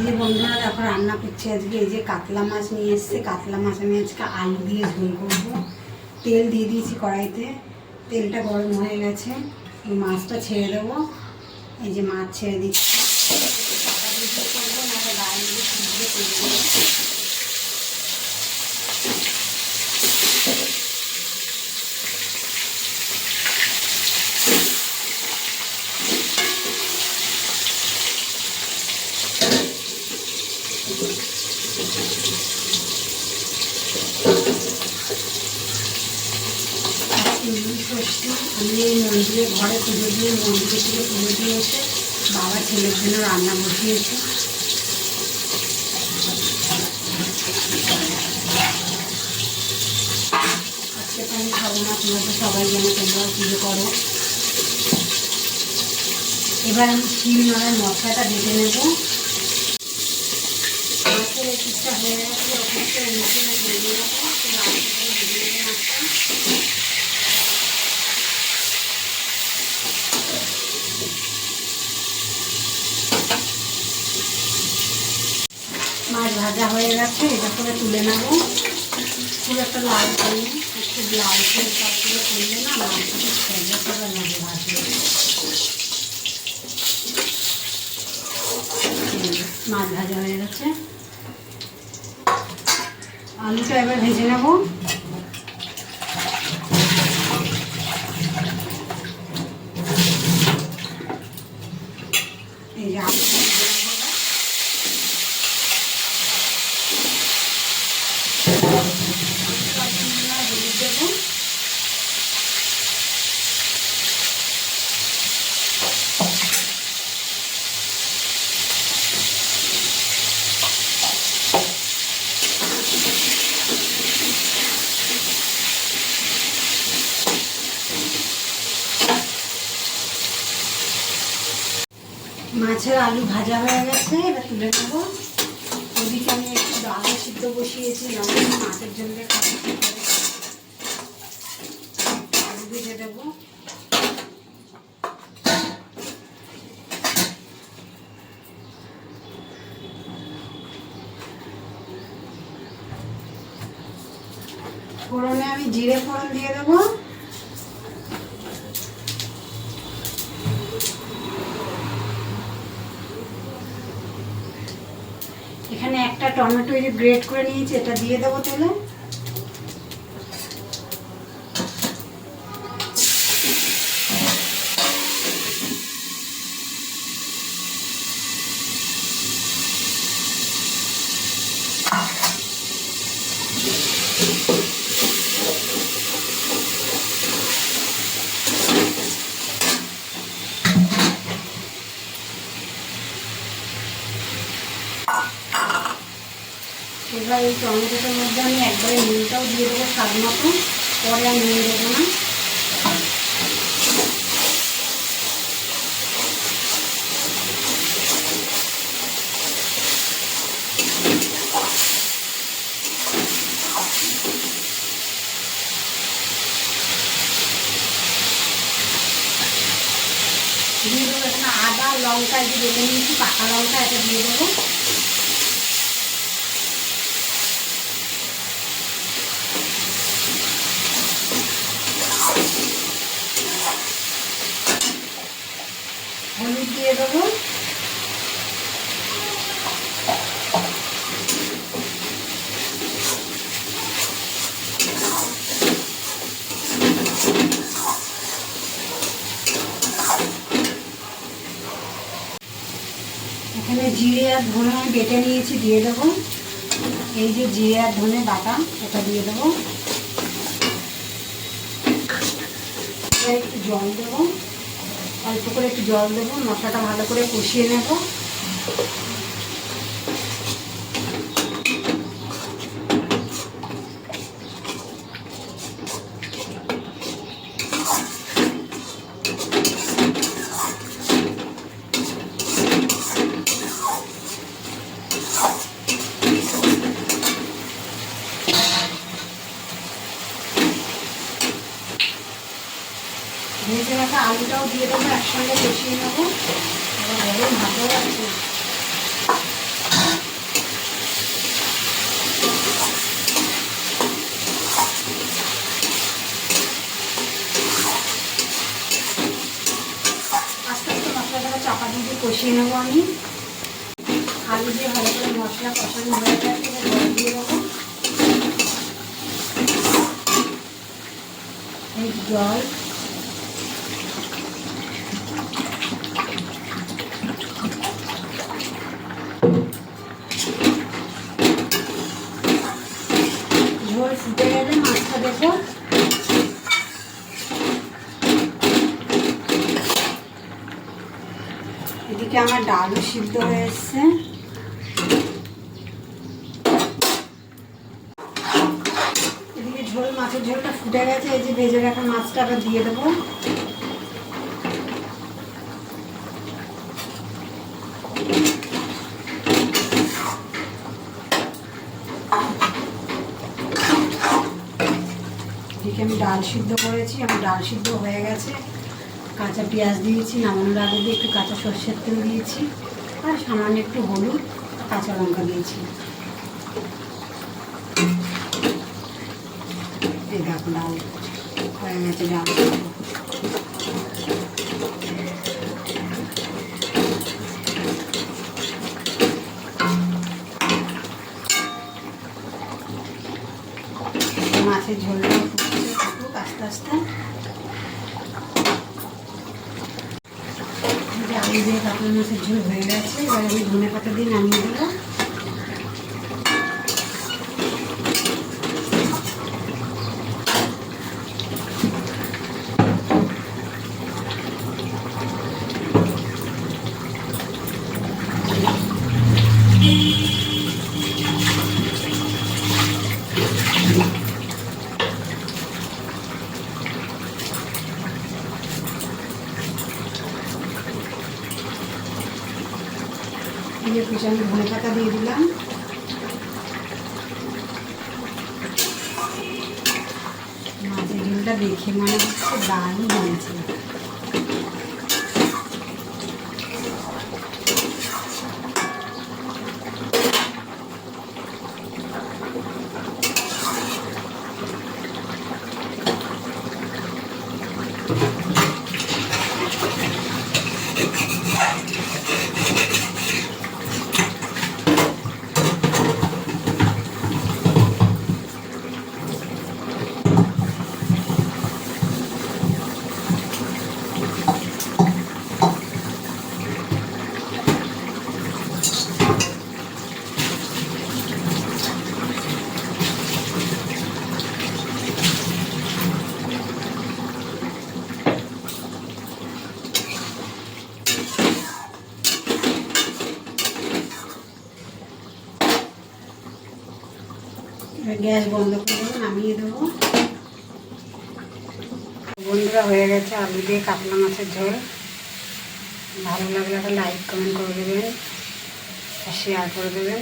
যে বন্ধুরা দেখো রান্না করছি আজকে। এই যে কাতলা মাছ নিয়ে এসছে, কাতলা মাছ আমি আজকে আলু দিয়ে ঝোল করবো। তেল দিয়ে দিয়েছি কড়াইতে, তেলটা গরম হয়ে গেছে। এই মাছটা ছেড়ে দেবো। এই যে মাছ ছেড়ে দিচ্ছি, করবো না গায়ে দিয়ে সিদ্ধ করবো। ষষ্ঠী আমি এই মন্দিরে ঘরে পুজো দিয়ে, মন্দিরে থেকে পুজো দিয়ে এসে বাবা ছেলের জন্য রান্না বসিয়েছে। আজকে তো আমি খাবো না, তোমরা তো সবাই জানো, তোমরাও পুজো করো। এবার আমি শিল নোড়ার মশলাটা বেটে নেব। মাছের এই পিসটা হয়ে গেছে, ওখানটা নিচে বেরিয়ে নেবো। মাছ ভাজা হয়ে গেছে, এটা করে তুলে নেবো। খুব একটা লাল করি, একটু লাল করে তারপরে করলে না মাছটা খেয়ে করে নেবো ভাজলে। মাছ ভাজা হয়ে গেছে, আলুটা এবার ভেজে নেবো। এই যে আলু দেবো। মাছের আলু ভাজা হয়ে গেছে, এবার তুলে নেবো। ওদিকে আমি একটু আলু সিদ্ধ বসিয়েছি, মাছের জন্য আলু ভেজে দেবো। ফোড়নে আমি জিরে ফোড়ন দিয়ে দেবো। এখানে একটা টমেটো গ্রেট করে নিয়েছি, এটা দিয়ে দেবো তেলে। এবার এই টমেটোটার মধ্যে আমি একবারে নুনটাও দিয়ে দেবো স্বাদ মতো, পরে আর নুন দেবো না। দিয়ে দেবো এখানে আদা লঙ্কা, এই যে বেটে নিয়েছি পাকা লঙ্কা, এটা দিয়ে দেবো। হলুদ দিয়ে দেবো। এখানে জিরে আর ধনে আমি বেটে নিয়েছি, দিয়ে দেবো। এই যে জিরে আর ধনে বাটা, এটা দিয়ে দেবো। একটু জল দেবো, অল্প করে একটু জল দেবো, মশলাটা ভালো করে কষিয়ে নেব। ভেজে রাখা আলুটাও দিয়ে দেবো, একসঙ্গে কষিয়ে নেবো। গরম ভাতও আছে। আমি। আলু দিয়ে ভালো করে মশলা কষানো হয়ে গেছে, জল দিয়ে দেবো। এই জল ঝোল ফুটে গেলে মাছটা দেবো। এদিকে আমার ডালও সিদ্ধ হয়ে এসছে। এদিকে ঝোল, মাছের ঝোলটা ফুটে গেছে। এই যে ভেজে রাখা মাছটা আবার দিয়ে দেবো। এদিকে আমি ডাল সিদ্ধ করেছি, আমার ডাল সিদ্ধ হয়ে গেছে। কাঁচা পেঁয়াজ দিয়েছি, নামানোর আগে দিয়ে একটু কাঁচা সর্ষের তেল দিয়েছি, আর সামান্য একটু হলুদ, কাঁচা লঙ্কা দিয়েছি। এই দেখো ডাল হয়ে গেছে। ডাল মাছের ঝোলটা ফুটুক আস্তে আস্তে। আলু দিয়ে কাতলা মাছের ঝোল হয়ে গেছে। এবার আমি ধনে পাতা দিয়ে নামিয়ে দেবো। দিয়ে কুচানো ধনে পাতা দিয়ে দিলাম। মাছের ঝোলটা দেখে মনে হচ্ছে দারুণ হয়েছে। গ্যাস বন্ধ করে দেবো, নামিয়ে দেবো। বন্ধুরা, হয়ে গেছে আলু দিয়ে কাতলা মাছের ঝোল। ভালো লাগলে একটা লাইক কমেন্ট করে দেবেন আর শেয়ার করে দেবেন।